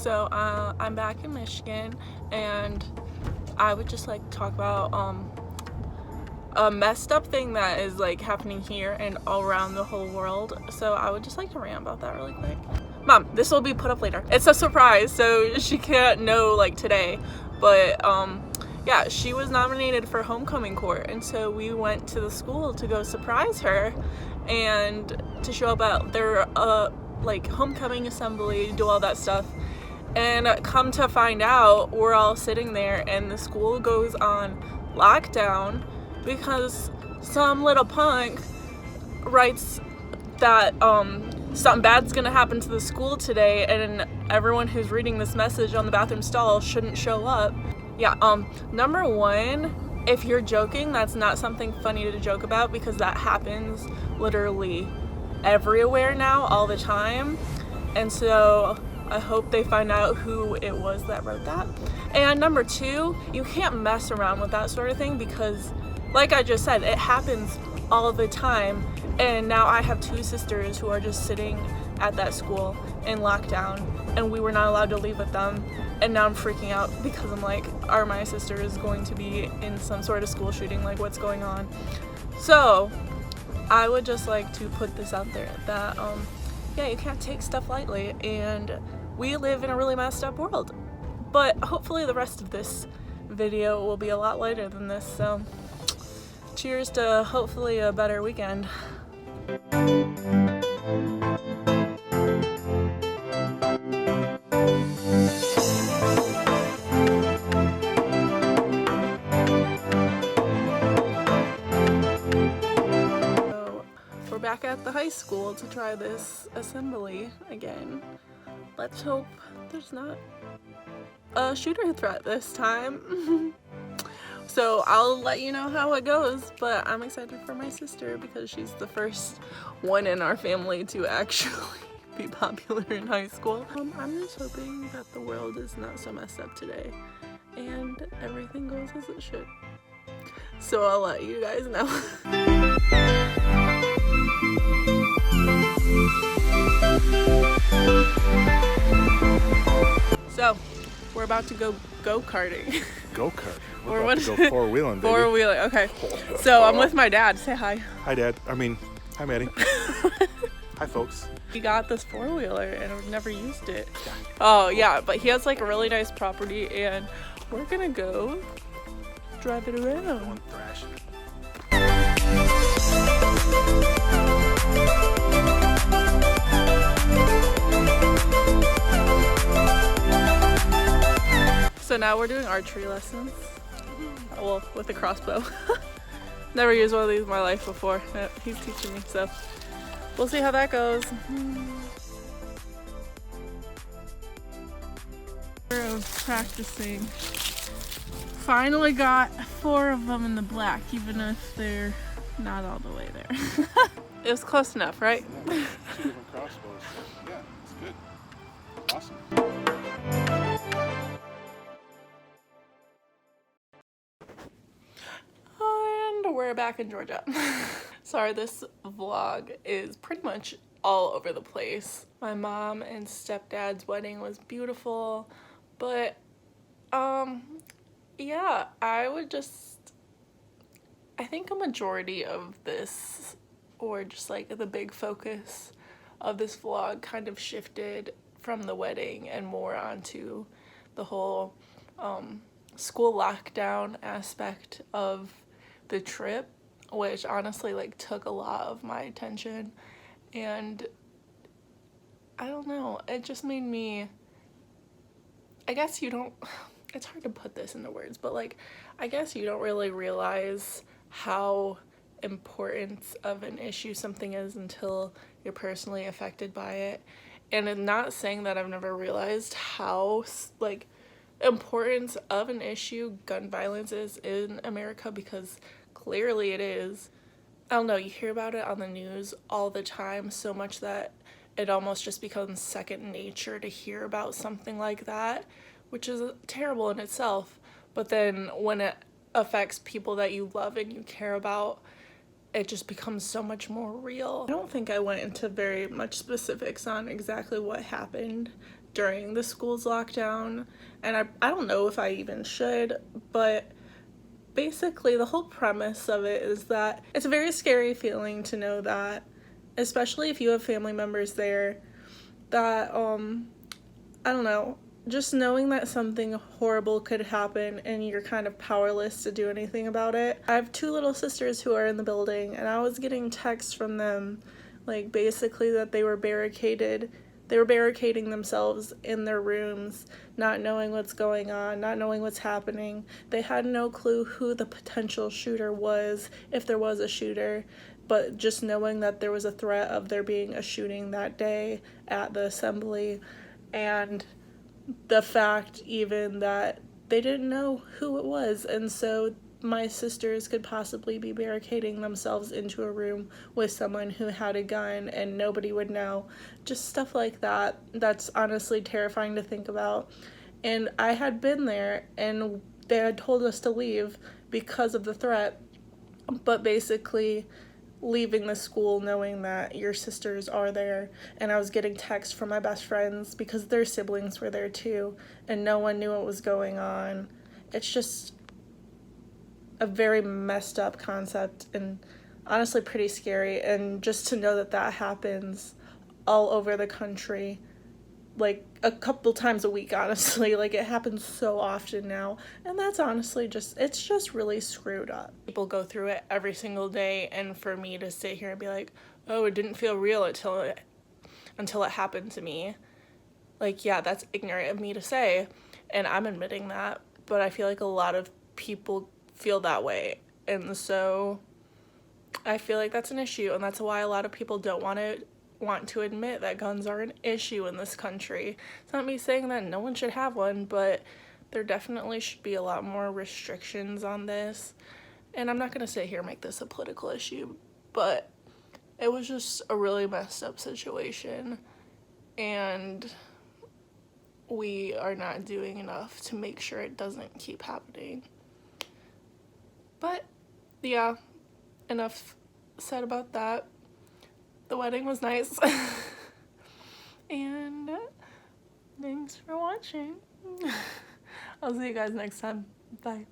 So I'm back in Michigan, and I would just like talk about a messed up thing that is like happening here and all around the whole world. So I would just like to rant about that really quick. Mom, this will be put up later. It's a surprise, so she can't know like today. But yeah, she was nominated for homecoming court, and so we went to the school to go surprise her and to show up at their like homecoming assembly, do all that stuff. And come to find out, we're all sitting there and the school goes on lockdown because some little punk writes that something bad's gonna happen to the school today, and everyone who's reading this message on the bathroom stall shouldn't show up. Yeah, number one, if you're joking, that's not something funny to joke about, because that happens literally everywhere now, all the time. And so I hope they find out who it was that wrote that. And number two, you can't mess around with that sort of thing, because like I just said, it happens all the time. And now I have two sisters who are just sitting at that school in lockdown, and we were not allowed to leave with them. And now I'm freaking out because I'm like, are my sisters going to be in some sort of school shooting? Like, what's going on? So I would just like to put this out there that yeah, you can't take stuff lightly, and we live in a really messed up world. But hopefully the rest of this video will be a lot lighter than this, so cheers to hopefully a better weekend. We're back at the high school to try this assembly again. Let's hope there's not a shooter threat this time. So I'll let you know how it goes, but I'm excited for my sister because she's the first one in our family to actually be popular in high school. I'm just hoping that the world is not so messed up today and everything goes as it should. So I'll let you guys know. So, we're about to go go-karting. Go-kart? Or We're about to go four-wheeling, baby. Four-wheeling, okay. So, I'm with my dad. Say hi. Hi, Dad. Hi, Maddie. Hi, folks. He got this four-wheeler and I've never used it. Oh, yeah, but he has like a really nice property and we're gonna go drive it around. Going thrashing. So now we're doing archery lessons. Well, with a crossbow. Never used one of these in my life before. He's teaching me, so we'll see how that goes. We're practicing. Finally got 4 of them in the black, even if they're not all the way there. It was close enough, right? Yeah, 2 different crossbows. Yeah, it's good. Awesome. And we're back in Georgia. Sorry, this vlog is pretty much all over the place. My mom and stepdad's wedding was beautiful, but yeah, I think a majority of this, or just like the big focus of this vlog, kind of shifted from the wedding and more onto the whole school lockdown aspect of the trip, which honestly like took a lot of my attention. And I don't know, it just made me, I guess you don't, it's hard to put this into words, but like I guess you don't really realize how important of an issue something is until you're personally affected by it. And I'm not saying that I've never realized how like importance of an issue gun violence is in America, because clearly it is. I don't know, you hear about it on the news all the time, so much that it almost just becomes second nature to hear about something like that, which is terrible in itself. But then when it affects people that you love and you care about, it just becomes so much more real. I don't think I went into very much specifics on exactly what happened during the school's lockdown, and I don't know if I even should, but basically the whole premise of it is that it's a very scary feeling to know that, especially if you have family members there, that I don't know, just knowing that something horrible could happen and you're kind of powerless to do anything about it. I have 2 little sisters who are in the building, and I was getting texts from them, like basically that they were barricading themselves in their rooms, not knowing what's going on, not knowing what's happening. They had no clue who the potential shooter was, if there was a shooter, but just knowing that there was a threat of there being a shooting that day at the assembly, and the fact even that they didn't know who it was, and so my sisters could possibly be barricading themselves into a room with someone who had a gun and nobody would know. Just stuff like that. That's honestly terrifying to think about. And I had been there, and they had told us to leave because of the threat, but basically leaving the school knowing that your sisters are there, and I was getting texts from my best friends because their siblings were there too, and no one knew what was going on. It's just a very messed up concept, and honestly pretty scary. And just to know that that happens all over the country, like a couple times a week, honestly, like it happens so often now, and that's honestly it's just really screwed up. People go through it every single day, and for me to sit here and be like, oh, it didn't feel real until it happened to me, like, yeah, that's ignorant of me to say, and I'm admitting that, but I feel like a lot of people feel that way, and so I feel like that's an issue, and that's why a lot of people don't want to admit that guns are an issue in this country. It's not me saying that no one should have one, but there definitely should be a lot more restrictions on this. And I'm not going to sit here and make this a political issue, but it was just a really messed up situation, and we are not doing enough to make sure it doesn't keep happening. But yeah, enough said about that. The wedding was nice. And thanks for watching. I'll see you guys next time. Bye.